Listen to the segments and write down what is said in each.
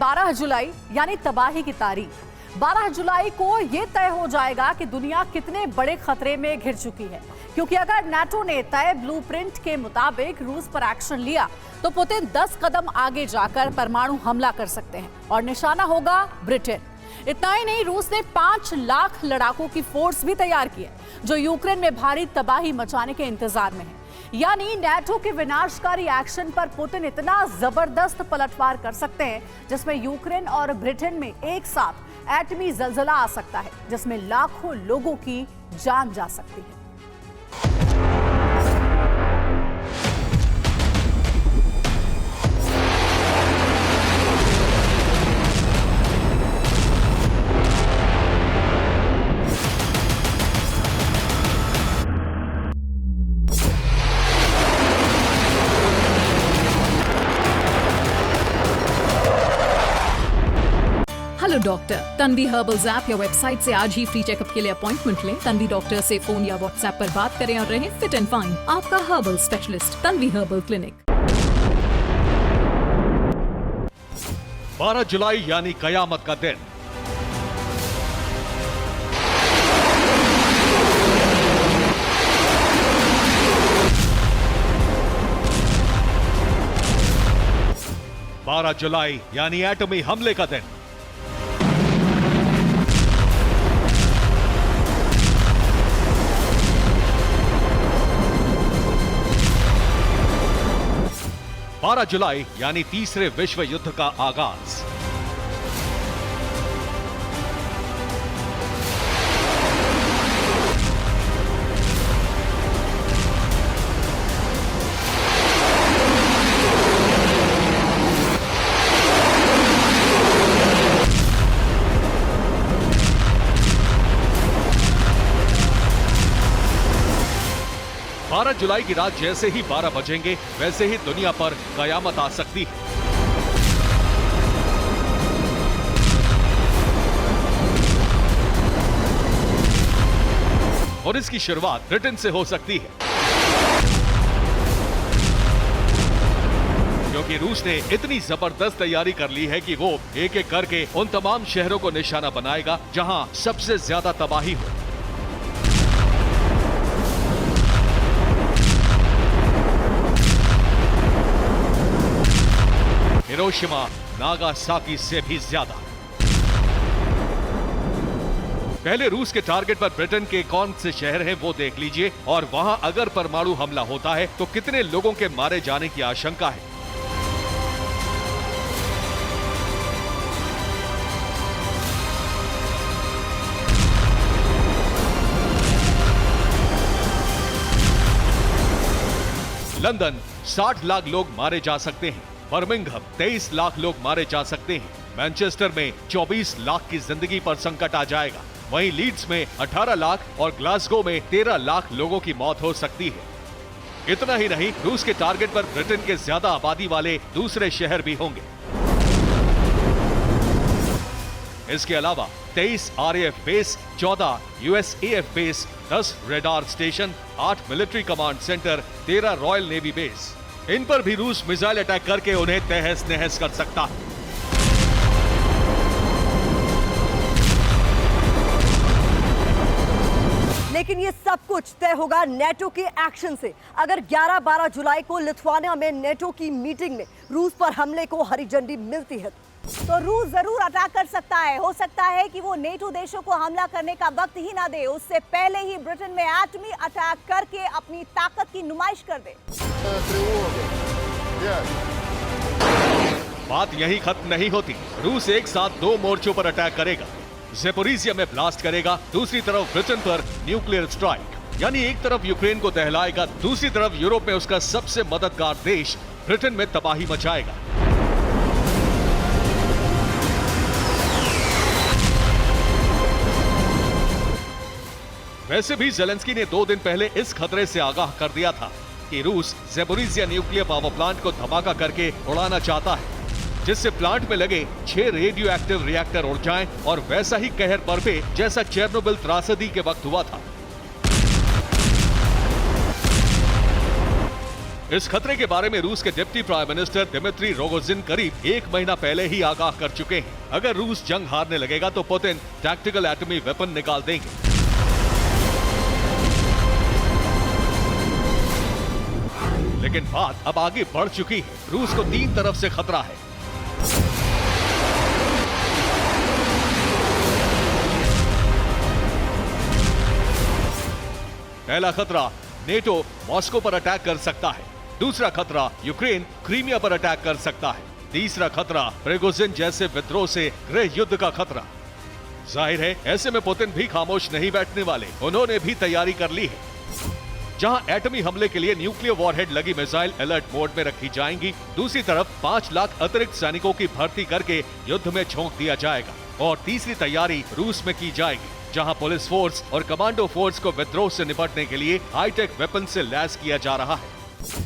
12 जुलाई यानी तबाही की तारीख। 12 जुलाई को यह तय हो जाएगा कि दुनिया कितने बड़े खतरे में घिर चुकी है, क्योंकि अगर नाटो ने तय ब्लूप्रिंट के मुताबिक रूस पर एक्शन लिया तो पुतिन 10 कदम आगे जाकर परमाणु हमला कर सकते हैं और निशाना होगा ब्रिटेन। इतना ही नहीं, रूस ने 5 लाख लड़ाकों की फोर्स भी तैयार की है जो यूक्रेन में भारी तबाही मचाने के इंतजार में है। यानी नाटो के विनाशकारी एक्शन पर पुतिन इतना जबरदस्त पलटवार कर सकते हैं जिसमें यूक्रेन और ब्रिटेन में एक साथ एटमी जलजला आ सकता है, जिसमें लाखों लोगों की जान जा सकती है। Hello doctor, Tanvi herbals app या वेबसाइट से आज ही फ्री चेकअप के लिए अपॉइंटमेंट लें। तन्वी डॉक्टर से फोन या व्हाट्सएप पर बात करें और रहें फिट एंड फाइन। आपका herbal specialist Tanvi herbal clinic. 12 जुलाई यानी कयामत का दिन। बारह जुलाई यानी एटमी हमले का दिन। 12 जुलाई यानी तीसरे विश्व युद्ध का आगाज। बारह जुलाई की रात जैसे ही 12 बजेंगे वैसे ही दुनिया पर कयामत आ सकती है। और इसकी शुरुआत ब्रिटेन से हो सकती है, क्योंकि रूस ने इतनी जबरदस्त तैयारी कर ली है कि वो एक एक करके उन तमाम शहरों को निशाना बनाएगा जहां सबसे ज्यादा तबाही हो। हिरोशिमा, नागासाकी से भी ज्यादा। पहले रूस के टारगेट पर ब्रिटेन के कौन से शहर हैं वो देख लीजिए, और वहां अगर परमाणु हमला होता है तो कितने लोगों के मारे जाने की आशंका है। लंदन 60 लाख लोग मारे जा सकते हैं। बर्मिंघम 23 लाख लोग मारे जा सकते हैं। मैनचेस्टर में 24 लाख की जिंदगी पर संकट आ जाएगा। वहीं लीड्स में 18 लाख और ग्लासगो में 13 लाख लोगों की मौत हो सकती है। इतना ही नहीं, रूस के टारगेट पर ब्रिटेन के ज्यादा आबादी वाले दूसरे शहर भी होंगे। इसके अलावा 23 RAF base, 14 USAF base, 10 radar station, 8 military command centre, 13 royal navy base, इन पर भी रूस मिसाइल अटैक करके उन्हें तहस नहस कर सकता है। लेकिन ये सब कुछ तय होगा नेटो के एक्शन से। अगर 11-12 जुलाई को लिथुआनिया में नेटो की मीटिंग में रूस पर हमले को हरी झंडी मिलती है तो रूस जरूर अटैक कर सकता है। हो सकता है कि वो नेटो देशों को हमला करने का वक्त ही ना दे, उससे पहले ही ब्रिटेन में एटमी अटैक करके अपनी ताकत की नुमाइश कर दे। बात यही खत्म नहीं होती। रूस एक साथ 2 मोर्चों पर अटैक करेगा। ज़ेपोरिजिया में ब्लास्ट करेगा, दूसरी तरफ ब्रिटेन पर न्यूक्लियर स्ट्राइक। यानी एक तरफ यूक्रेन को दहलाएगा, दूसरी तरफ यूरोप में उसका सबसे मददगार देश ब्रिटेन में तबाही मचाएगा। वैसे भी ज़ेलेंस्की ने 2 दिन पहले इस खतरे से आगाह कर दिया था कि रूस ज़ेपोरिजिया न्यूक्लियर पावर प्लांट को धमाका करके उड़ाना चाहता है, जिससे प्लांट में लगे 6 रेडियो एक्टिव रिएक्टर उड़ जाएं और वैसा ही कहर बरपे जैसा चेरनोबिल त्रासदी के वक्त हुआ था। इस खतरे के बारे में रूस के deputy prime minister Dmitry Rogozin करीब 1 महीना पहले ही आगाह कर चुके हैं। अगर रूस जंग हारने लगेगा तो पुतिन टैक्टिकल एटमी वेपन निकाल देंगे। लेकिन बात अब आगे बढ़ चुकी है। रूस को 3 तरफ से खतरा है। पहला खतरा, नेटो मॉस्को पर अटैक कर सकता है। दूसरा खतरा, यूक्रेन क्रीमिया पर अटैक कर सकता है। तीसरा खतरा, प्रिगोजिन जैसे विद्रोह से गृह युद्ध का खतरा। जाहिर है ऐसे में पुतिन भी खामोश नहीं बैठने वाले। उन्होंने भी तैयारी कर ली है। जहां एटमी हमले के लिए न्यूक्लियर वॉरहेड लगी मिसाइल अलर्ट मोड में रखी जाएंगी, दूसरी तरफ 5 लाख अतिरिक्त सैनिकों की भर्ती करके युद्ध में झोंक दिया जाएगा। और तीसरी तैयारी रूस में की जाएगी, जहां पुलिस फोर्स और कमांडो फोर्स को विद्रोह से निपटने के लिए हाईटेक वेपन से लैस किया जा रहा है।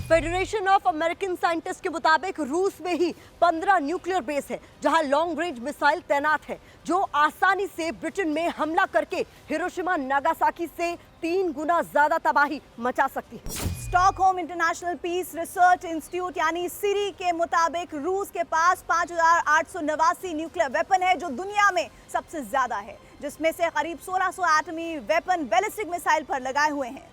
फेडरेशन ऑफ अमेरिकन साइंटिस्ट के मुताबिक रूस में ही 15 न्यूक्लियर बेस है जहां लॉन्ग रेंज मिसाइल तैनात है, जो आसानी से ब्रिटेन में हमला करके हिरोशिमा नागासाकी से 3 गुना ज्यादा तबाही मचा सकती है। Stockholm International Peace Research Institute यानी सीरी के मुताबिक रूस के पास 5,889 न्यूक्लियर वेपन है, जो दुनिया में सबसे ज्यादा है, जिसमें से करीब 1600 एटमी वेपन बैलिस्टिक मिसाइल पर लगाए हुए हैं।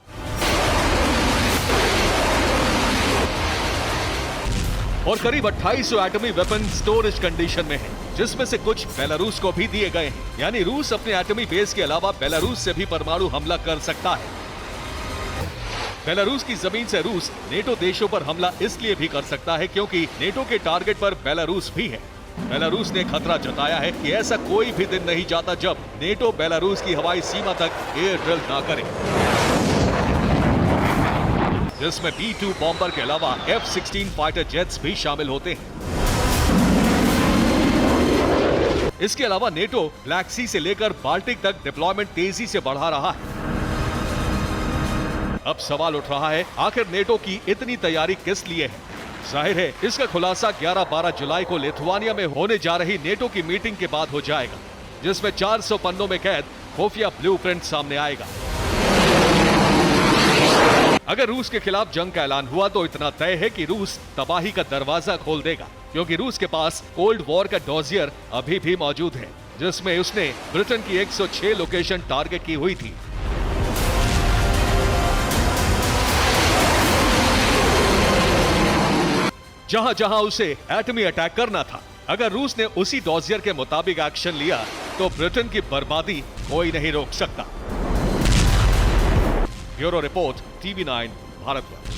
और करीब 2800 एटमी वेपन स्टोरेज कंडीशन में है, जिसमें से कुछ बेलारूस को भी दिए गए हैं। यानी रूस अपने एटमी बेस के अलावा बेलारूस से भी परमाणु हमला कर सकता है। बेलारूस की जमीन से रूस नेटो देशों पर हमला इसलिए भी कर सकता है क्योंकि नेटो के टारगेट पर बेलारूस भी है। बेलारूस ने खतरा जताया है कि ऐसा कोई भी दिन नहीं जाता जब नेटो बेलारूस की हवाई सीमा तक एयर ड्रिल ना करे, जिसमें B-2 बॉम्बर के अलावा F-16 फाइटर जेट्स भी शामिल होते हैं। इसके अलावा नेटो ब्लैक सी से लेकर बाल्टिक तक डिप्लॉयमेंट तेजी से बढ़ा रहा है। अब सवाल उठ रहा है, आखिर नेटो की इतनी तैयारी किस लिए है? जाहिर है इसका खुलासा 11-12 जुलाई को लिथुआनिया में होने जा रही नेटो की मीटिंग के बाद हो जाएगा, जिसमें 400 पन्नों में कैद खुफिया ब्लूप्रिंट सामने आएगा। अगर रूस के खिलाफ जंग का ऐलान हुआ तो इतना तय है कि रूस तबाही का दरवाजा खोल देगा, क्योंकि रूस के पास कोल्ड वॉर का डॉजियर अभी भी मौजूद है, जिसमें उसने ब्रिटेन की 106 लोकेशन टारगेट की हुई थी। जहां जहां उसे एटमी अटैक करना था, अगर रूस ने उसी डॉजियर के मुताबिक एक्शन लिया तो ब्रिटेन की बर्बादी कोई नहीं रोक सकता। Bureau report, TV9 Bharatvarsh.